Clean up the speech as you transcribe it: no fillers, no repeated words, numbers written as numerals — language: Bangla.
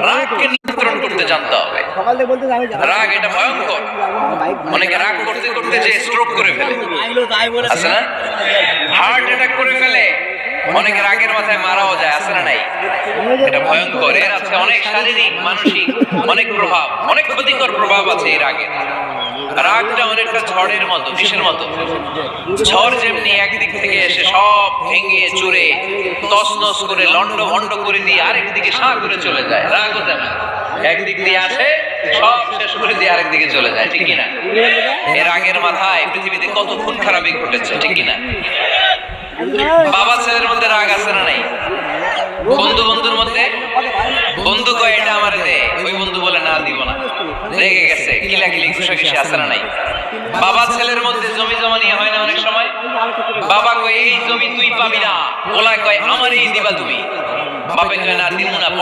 রাগকে নিয়ন্ত্রণ করতে জানতে হবে। রাগ এটা ভয়ঙ্কর। অনেকে রাগ করতে করতে যে স্ট্রোক করে ফেলে, আছে না? হার্ট অ্যাটাক করে ফেলে। অনেকে রাগের মাথায় মারাও যায়, আছে না নাই? এটা ভয়ঙ্কর। এর আছে অনেক শারীরিক, মানসিক অনেক প্রভাব, অনেক ক্ষতিকর প্রভাব আছে এই রাগের। রাগটা অনেকটা ঝড়ের মতো, কিসের মতো? ঝড় যেমনি একদিক থেকে এসে সব ভেঙে চুরে তছনছ করে লন্ড ভন্ড করে দিয়ে আরেক দিকে সাঁ করে চলে যায়, রাগও তেমন একদিক দিয়ে আসে সব শেষ করে দিয়ে আরেক দিকে চলে যায়, ঠিক কিনা? এর রাগের মাথায় পৃথিবীতে কত খুন খারাপি ঘটেছে, ঠিক কিনা? বাবা ছেলের মধ্যে রাগ আছে না নাই? বন্ধু বন্ধুর মধ্যে, বন্ধু কয় এটা আমার দে, ওই বন্ধু বলে না দিব না, রেগে গেছে, কিলাকিলি ঘুষাঘুষি আছে না নাই? বাবা ছেলের মধ্যে জমি জমা নিয়ে হয় না অনেক সময়? বাবা কয় এই জমি তুই পাবি না, ওলা কয় আমারই দিবা তুমি, বাপে কয় না দিব না।